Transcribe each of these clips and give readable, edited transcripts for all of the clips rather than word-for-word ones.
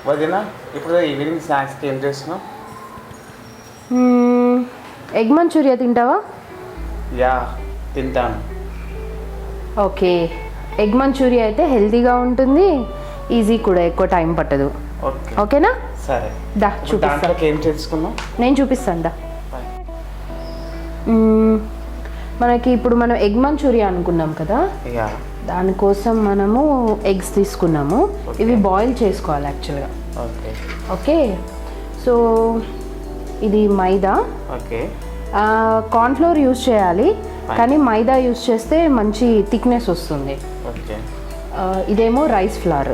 వదిన ఇప్పుడు ఈవినింగ్ స్నాక్స్కి ఏం చేస్తున్నావు? ఎగ్ మంచూరియా తింటావా? యా తింటాను. ఓకే, ఎగ్ మంచూరియా అయితే హెల్తీగా ఉంటుంది, ఈజీ కూడా, ఎక్కువ టైం పట్టదు. ఓకేనా? సరే దా చూపిస్తా. ఏం చేసుకున్నావు? నేను చూపిస్తాను దా. మనకి ఇప్పుడు మనం ఎగ్ మంచూరియా అనుకున్నాం కదా, దానికోసం మనము ఎగ్స్ తీసుకున్నాము. ఇవి బాయిల్ చేసుకోవాలి యాక్చువల్గా. ఓకే, సో ఇది మైదా. కార్న్ఫ్లోర్ యూజ్ చేయాలి, కానీ మైదా యూజ్ చేస్తే మంచి థిక్నెస్ వస్తుంది. ఇదేమో రైస్ ఫ్లవర్,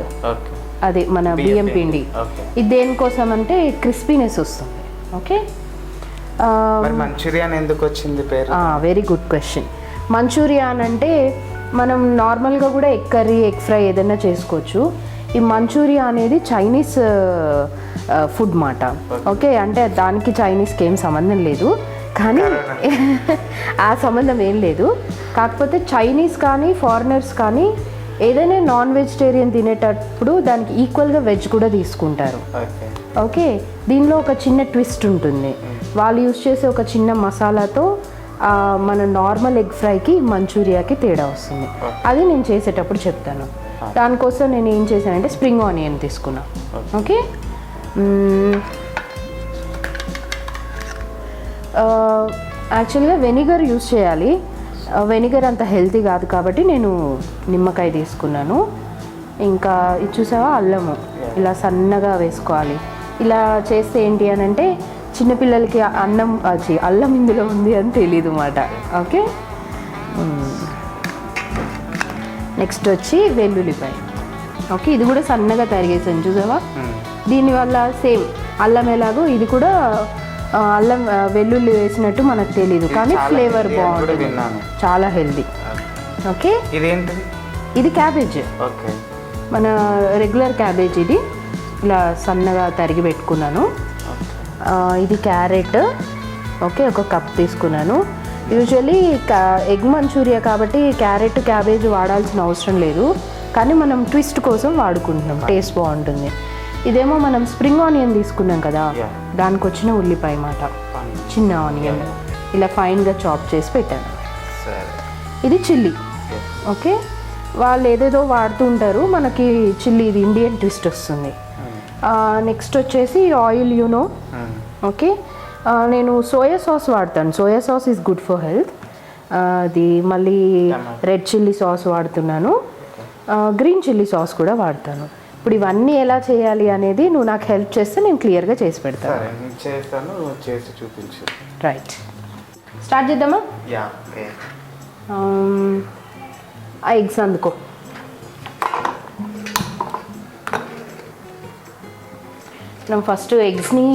అదే మన బియ్యం పిండి. ఇది దేనికోసం అంటే క్రిస్పీనెస్ వస్తుంది. ఓకే, మంచూరియన్ ఎందుకు వచ్చింది పేరు? Very good question. మంచూరియాన్ అంటే మనం నార్మల్గా కూడా ఎగ్ కర్రీ, ఎగ్ ఫ్రై ఏదైనా చేసుకోవచ్చు. ఈ మంచూరియా అనేది చైనీస్ ఫుడ్ మాట. ఓకే, అంటే దానికి చైనీస్కి ఏం సంబంధం లేదు, కానీ ఆ సంబంధం ఏం లేదు. కాకపోతే చైనీస్ కానీ ఫారినర్స్ కానీ ఏదైనా నాన్ వెజిటేరియన్ తినేటప్పుడు దానికి ఈక్వల్గా వెజ్ కూడా తీసుకుంటారు. ఓకే, దీనిలో ఒక చిన్న ట్విస్ట్ ఉంటుంది. వాళ్ళు యూజ్ చేసే ఒక చిన్న మసాలాతో మన నార్మల్ ఎగ్ ఫ్రైకి మంచూరియాకి తేడా వస్తుంది. అది నేను చేసేటప్పుడు చెప్తాను. దానికోసం నేను ఏం చేశానంటే స్ప్రింగ్ ఆనియన్ తీసుకున్నా. ఓకే, యాక్చువల్గా వెనిగర్ యూజ్ చేయాలి. వెనిగర్ అంత హెల్తీ కాదు కాబట్టి నేను నిమ్మకాయ తీసుకున్నాను. ఇంకా ఇది చూసావా, అల్లము ఇలా సన్నగా వేసుకోవాలి. ఇలా చేస్తే ఏంటి అని అంటే చిన్నపిల్లలకి అల్లం ఇందులో ఉంది అని తెలీదు అన్నమాట. ఓకే, నెక్స్ట్ వచ్చి వెల్లుల్లిపాయ. ఓకే, ఇది కూడా సన్నగా తరిగేసాను చూసావా. దీనివల్ల సేమ్ అల్లం ఎలాగో ఇది కూడా అల్లం వెల్లుల్లి వేసినట్టు మనకు తెలీదు, కానీ ఫ్లేవర్ బాగుంటుంది, చాలా హెల్దీ. ఓకే, ఇది క్యాబేజ్, మన రెగ్యులర్ క్యాబేజ్. ఇది ఇలా సన్నగా తరిగి పెట్టుకున్నాను. ఇది క్యారెట్. ఓకే, ఒక కప్ తీసుకున్నాను. యూజువల్లీ ఎగ్ మంచూరియా కాబట్టి క్యారెట్, క్యాబేజ్ వాడాల్సిన అవసరం లేదు, కానీ మనం ట్విస్ట్ కోసం వాడుకుంటున్నాం, టేస్ట్ బాగుంటుంది. ఇదేమో మనం స్ప్రింగ్ ఆనియన్ తీసుకున్నాం కదా, దానికి వచ్చిన ఉల్లిపాయ మాట, చిన్న ఆనియన్ ఇలా ఫైన్గా చాప్ చేసి పెట్టాను. ఇది చిల్లీ. ఓకే, వాళ్ళు ఏదేదో వాడుతూ ఉంటారు, మనకి చిల్లీ ఇది ఇండియన్ ట్విస్ట్ వస్తుంది. నెక్స్ట్ వచ్చేసి ఆయిల్, యూనో. ఓకే, నేను సోయా సాస్ వాడతాను. Soya sauce is good for health. అది మళ్ళీ రెడ్ చిల్లీ సాస్ వాడుతున్నాను, గ్రీన్ చిల్లీ సాస్ కూడా వాడతాను. ఇప్పుడు ఇవన్నీ ఎలా చేయాలి అనేది నువ్వు నాకు హెల్ప్ చేస్తే నేను క్లియర్గా చేసి పెడతాను. రైట్, స్టార్ట్ చేద్దామా? ఆ ఎగ్స్ అందుకో. మనం ఫస్ట్ ఎగ్స్ని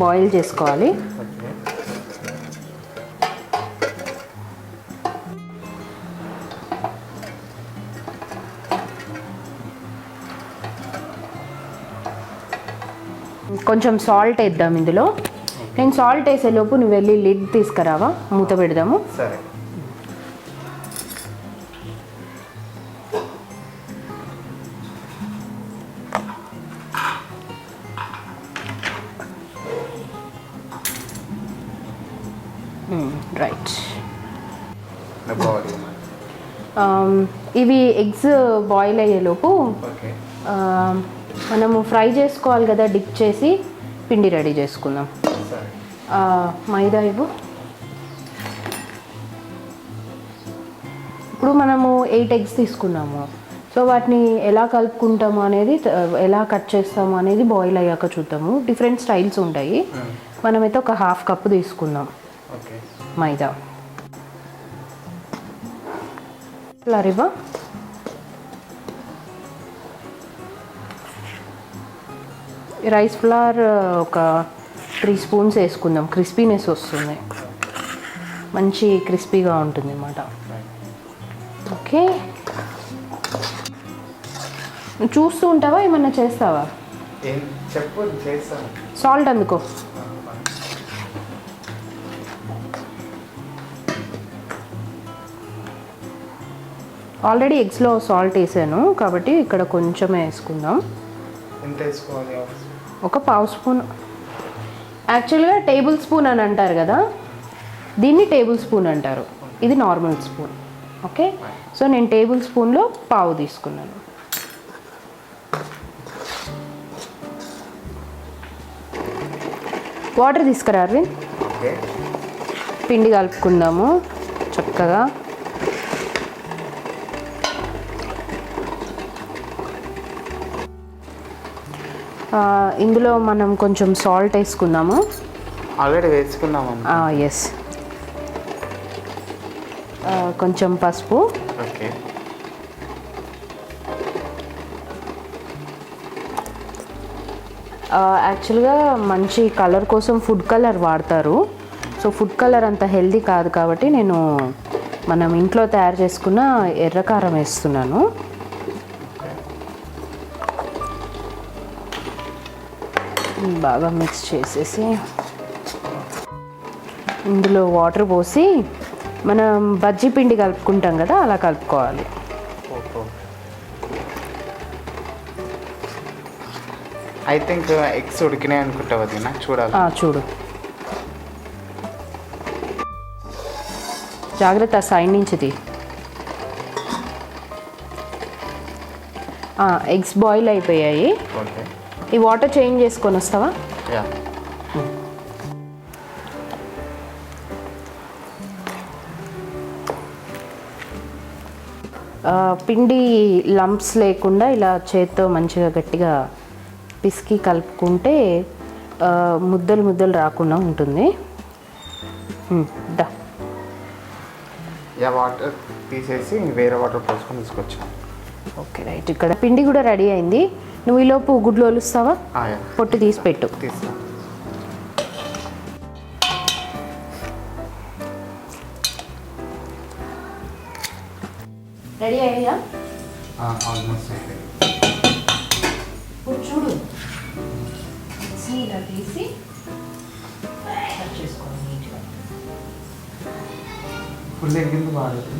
బాయిల్ చేసుకోవాలి. కొంచెం సాల్ట్ వేద్దాం ఇందులో. నేను సాల్ట్ వేసేలోపు నువ్వు వెళ్ళి లిడ్ తీసుకురావా, మూత పెడదాము. సరే, రైట్. ఇవి ఎగ్స్ బాయిల్ అయ్యేలోపు మనము ఫ్రై చేసుకోవాలి కదా, డిప్ చేసి పిండి రెడీ చేసుకుందాం. మైదా ఇవ్వు. ఇప్పుడు మనము 8 ఎగ్స్ తీసుకున్నాము, సో వాటిని ఎలా కలుపుకుంటాము అనేది, ఎలా కట్ చేస్తాము అనేది బాయిల్ అయ్యాక చూద్దాము. డిఫరెంట్ స్టైల్స్ ఉంటాయి. మనమైతే ఒక 1/2 కప్పు తీసుకుందాం మైదా. లరివా రైస్ ఫ్లవర్ ఒక 3 స్పూన్స్ వేసుకుందాం, క్రిస్పీనెస్ వస్తుంది, మంచి క్రిస్పీగా ఉంటుంది అన్నమాట. ఓకే, నువ్వు చూస్తూ ఉంటావా, ఏమన్నా చేస్తావా? సాల్ట్ అందుకో. ఆల్రెడీ ఎగ్స్లో సాల్ట్ వేసాను కాబట్టి ఇక్కడ కొంచెమే వేసుకుందాం. ఎంత వేసుకోవాలి? ఒక పావు స్పూన్. యాక్చువల్గా టేబుల్ స్పూన్ అని అంటారు కదా, దీన్ని టేబుల్ స్పూన్ అంటారు, ఇది నార్మల్ స్పూన్. ఓకే, సో నేను టేబుల్ స్పూన్లో పావు తీసుకున్నాను. వాటర్ తీసుకురా అరవింద్. పిండి కలుపుకుందాము చక్కగా. ఇందులో మనం కొంచెం సాల్ట్ వేసుకుందాము. ఆల్రెడీ వేసుకున్నాము. ఎస్. కొంచెం పసుపు. ఓకే. యాక్చువల్గా మంచి కలర్ కోసం ఫుడ్ కలర్ వాడతారు. సో ఫుడ్ కలర్ అంత హెల్దీ కాదు కాబట్టి నేను మనం ఇంట్లో తయారు చేసుకున్న ఎర్రకారం వేస్తున్నాను. బాగా మిక్స్ చేసేసి ఇందులో వాటర్ పోసి మనం బజ్జీ పిండి కలుపుకుంటాం కదా, అలా కలుపుకోవాలి. ఐ థింక్ ఎగ్స్ ఉడికినాయి అనుకుంటా వదినా, చూడాలి. చూడు, జాగ్రత్త సైడ్ నుంచిది. ఎగ్స్ బాయిల్ అయిపోయాయి. ఈ వాటర్ చేంజ్ చేసుకొని వస్తావా? పిండి లంప్స్ లేకుండా ఇలా చేత్తో మంచిగా గట్టిగా పిసికి కలుపుకుంటే ముద్దలు ముద్దలు రాకుండా ఉంటుంది. వాటర్ తీసేసి వేరే వాటర్ పోసుకొని తీసుకొచ్చాను. Okay right. ఇక్కడ పిండి కూడా రెడీ అయింది. నువ్వు ఈలోపు గుడ్లు ఒలుస్తావా? పొట్టు తీసి పెట్టు. రెడీ అయ్యా? ఆల్మోస్ట్ అయిపోయింది. ఇప్పుడు చూడు, ఇలా తీసి కట్ చేసుకోవాలి నీట్గా. ఫుల్ ఎగ్ ఎందుకు వాడదు?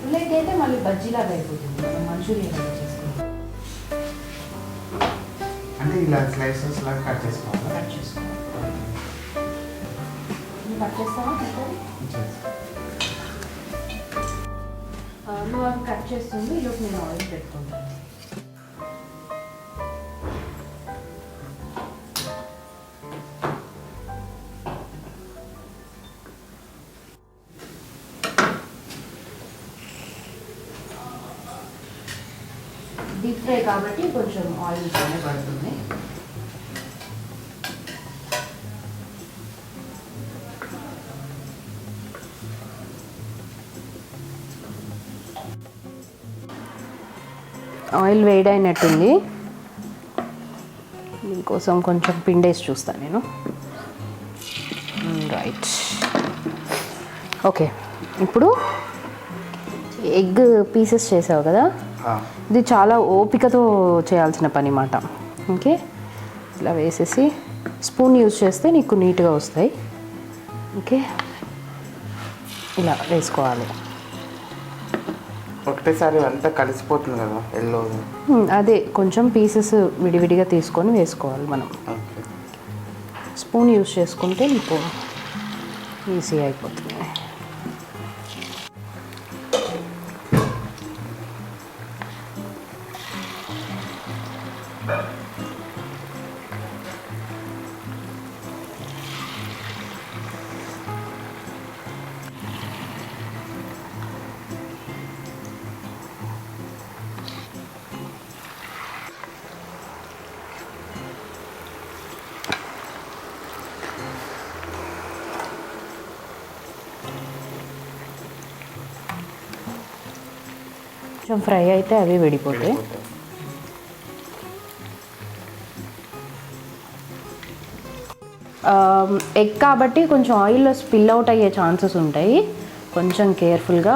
ఫుల్ ఎగ్ అయితే మళ్ళీ బజ్జీలాగా అయిపోతుంది. మంచూరియన్ లాగా చేసుకోవాలి. అంటే ఇలా స్లైసెస్ లాగా కట్ చేసుకోవాలి. కట్ చేసుకోవాలి. కట్ చేస్తావా? నువ్వు అవి కట్ చేస్తుంది, ఈలోపు నేను ఆయిల్ పెట్టుకుంటాను. డీప్ ఫ్రై కాబట్టి కొంచెం ఆయిల్ బాగానే పడుతుంది. ఆయిల్ వేడైనట్టుంది. దీనికోసం కొంచెం పిండేసి చూస్తాను నేను. రైట్. ఓకే, ఇప్పుడు ఎగ్ పీసెస్ చేసావు కదా, ఇది చాలా ఓపికతో చేయాల్సిన పని మాట. ఓకే, ఇలా వేసేసి స్పూన్ యూజ్ చేస్తే నీకు నీట్గా వస్తాయి. ఓకే, ఇలా వేసుకోవాలి. ఒకటేసారి అంతా కలిసిపోతుంది కదా ఎల్లో. అదే కొంచెం పీసెస్ విడివిడిగా తీసుకొని వేసుకోవాలి మనం. స్పూన్ యూజ్ చేసుకుంటే నీకు ఈజీ అయిపోతుంది. కొంచెం ఫ్రై అయితే అవి విడిపోతాయి. ఎగ్ కాబట్టి కొంచెం ఆయిల్లో స్పిల్ అవుట్ అయ్యే ఛాన్సెస్ ఉంటాయి. కొంచెం కేర్ఫుల్గా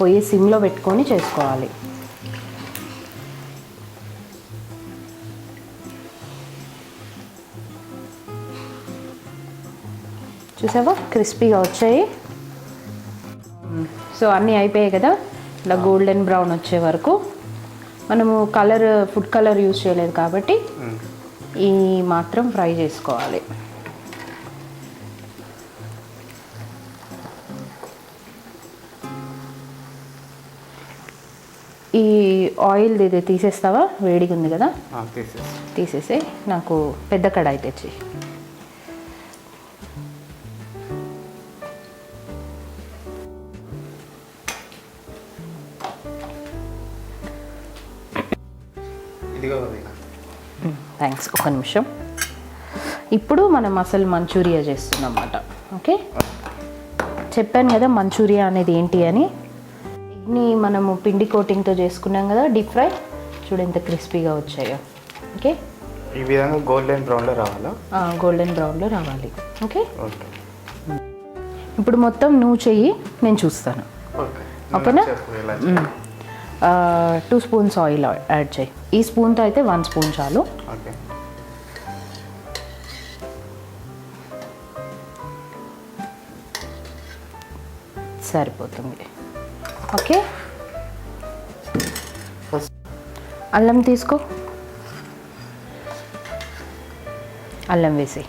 పొయ్యి సిమ్లో పెట్టుకొని చేసుకోవాలి. చూసావా క్రిస్పీగా వచ్చాయి. సో అన్నీ అయిపోయాయి కదా, ఇలా గోల్డెన్ బ్రౌన్ వచ్చే వరకు. మనము ఫుడ్ కలర్ యూజ్ చేయలేదు కాబట్టి ఈ మాత్రం ఫ్రై చేసుకోవాలి. ఈ ఆయిల్ ఇది తీసేస్తావా? వేడిగా ఉంది కదా, తీసేసే. నాకు పెద్ద కడాయి తెచ్చి. థ్యాంక్స్. ఒక నిమిషం. ఇప్పుడు మనం అసలు మంచూరియా చేస్తున్నమాట. ఓకే, చెప్పాను కదా మంచూరియా అనేది ఏంటి అని. ఎగ్ని మనము పిండి కోటింగ్తో చేసుకున్నాం కదా, డీప్ ఫ్రై. చూడు ఎంత క్రిస్పీగా వచ్చాయో. ఓకే, ఈ విధంగా గోల్డెన్ బ్రౌన్లో రావాలా? గోల్డెన్ బ్రౌన్లో రావాలి. ఓకే, ఇప్పుడు మొత్తం నువ్వు చెయ్యి, నేను చూస్తాను. ఓకేనా? 2 స్పూన్స్ ఆయిల్ యాడ్ చేయి. ఈ స్పూన్తో అయితే 1 స్పూన్ చాలు. ఓకే, సరిపోతుంది. ఓకే, అల్లం తీసుకో, అల్లం వేసి.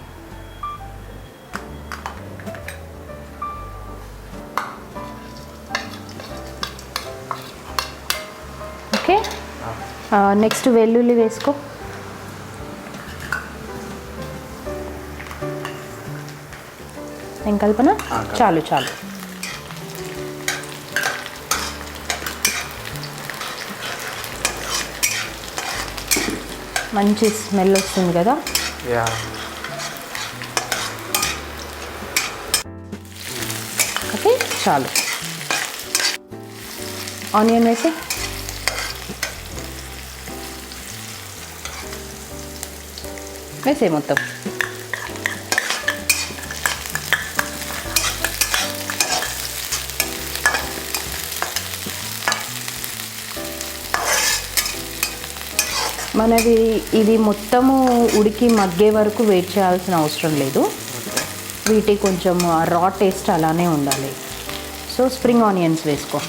ఓకే, నెక్స్ట్ వెల్లుల్లి వేసుకో. నేను కల్పన, చాలు చాలు. మంచి స్మెల్ వస్తుంది కదా. ఓకే, చాలు. ఆనియన్ వేసి. వేసే మొత్తం. మనది ఇది మొత్తము ఉడికి మగ్గే వరకు వెయిట్ చేయాల్సిన అవసరం లేదు. వీటి కొంచెం రా టేస్ట్ అలానే ఉండాలి. సో స్ప్రింగ్ ఆనియన్స్ వేసుకో.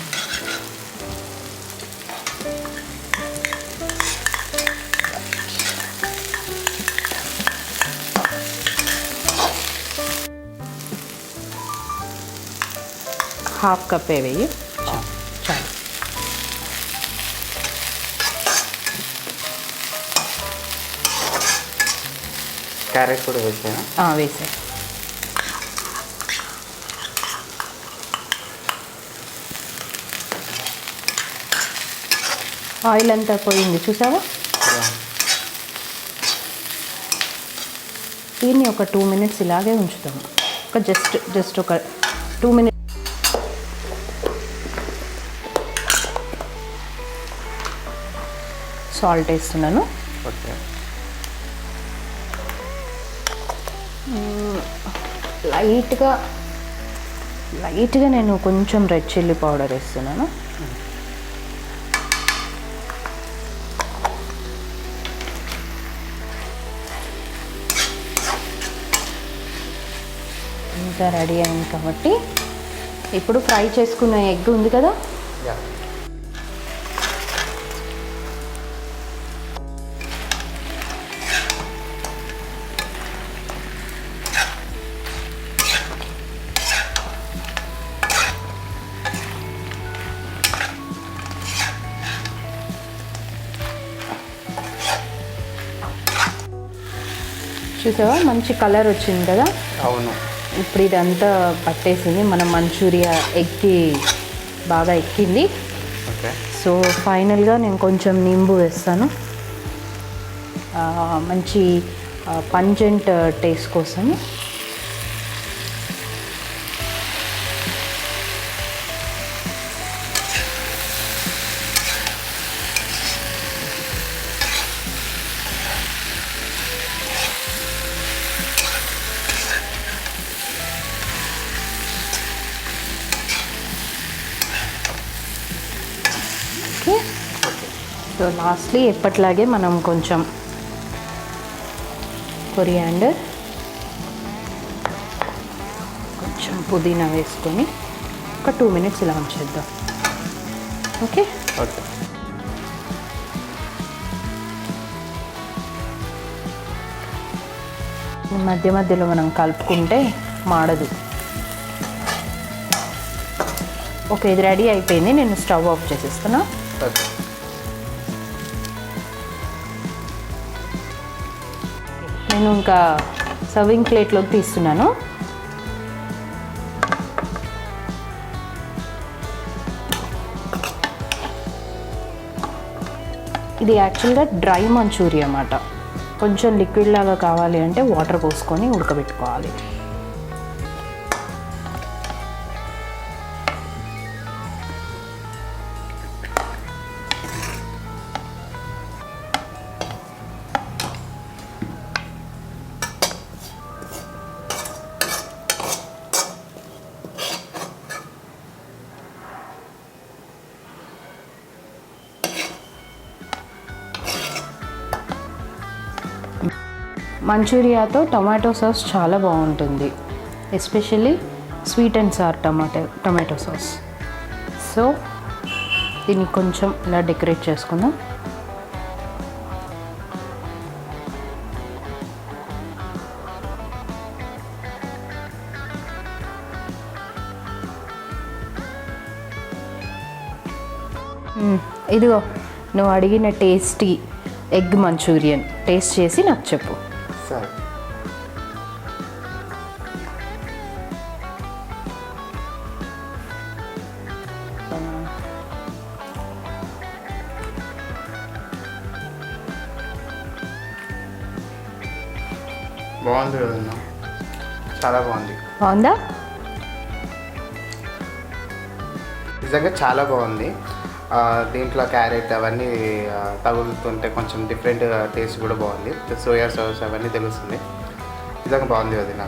హాఫ్ కప్ వేయి, చాలు. క్యారెట్ కూడా వేసాను. వేసే. ఆయిల్ అంతా పోయింది చూసావా? దీన్ని ఒక 2 మినిట్స్ ఇలాగే ఉంచుతాము. ఒక జస్ట్ ఒక 2 మినిట్స్. సాల్ట్ వేస్తున్నాను. ఓకే, లైట్గా నేను కొంచెం రెడ్ చిల్లీ పౌడర్ వేస్తున్నాను. ఇంకా రెడీ అయింది కాబట్టి ఇప్పుడు ఫ్రై చేసుకున్న ఎగ్ ఉంది కదా, చూసావా మంచి కలర్ వచ్చింది కదా. అవును. ఇప్పుడు ఇదంతా పట్టేసింది, మన మంచూరియా ఎగ్కి బాగా ఎక్కింది. ఓకే, సో ఫైనల్గా నేను కొంచెం నింబు వేస్తాను, మంచి పంజెంట్ టేస్ట్ కోసం. సో లాస్ట్లీ ఎప్పట్లాగే మనం కొంచెం కొరియాండర్, కొంచెం పుదీనా వేసుకొని ఒక 2 మినిట్స్ ఇలా ఉంచేద్దాం. ఓకే, మధ్య మధ్యలో మనం కలుపుకుంటే మాడదు. ఓకే, ఇది రెడీ అయిపోయింది. నేను స్టవ్ ఆఫ్ చేసేస్తున్నా. ఓకే. నేను ఇంకా సర్వింగ్ ప్లేట్లోకి తీస్తున్నాను. ఇది యాక్చువల్గా డ్రై మంచూరియా అన్నమాట. కొంచెం లిక్విడ్ లాగా కావాలి అంటే వాటర్ పోసుకొని ఉడకబెట్టుకోవాలి. మంచూరియాతో టొమాటో సాస్ చాలా బాగుంటుంది, especially sweet and sir tomato sauce. So దీన్ని కొంచెం ఇలా డెకరేట్ చేసుకుందాం. ఇదిగో నువ్వు అడిగిన టేస్టీ ఎగ్ మంచూరియన్ టేస్ట్ చేసి నాకు చెప్పు. సరే. బాగుంది కదన్నా, చాలా బాగుంది. బాగుందా? నిజంగా చాలా బాగుంది. దీంట్లో క్యారెట్ అవన్నీ తగులుతుంటే కొంచెం డిఫరెంట్ టేస్ట్ కూడా బాగుంది. సోయా సాస్ అవన్నీ తెలుస్తుంది. నిజంగా బాగుంది వదిన.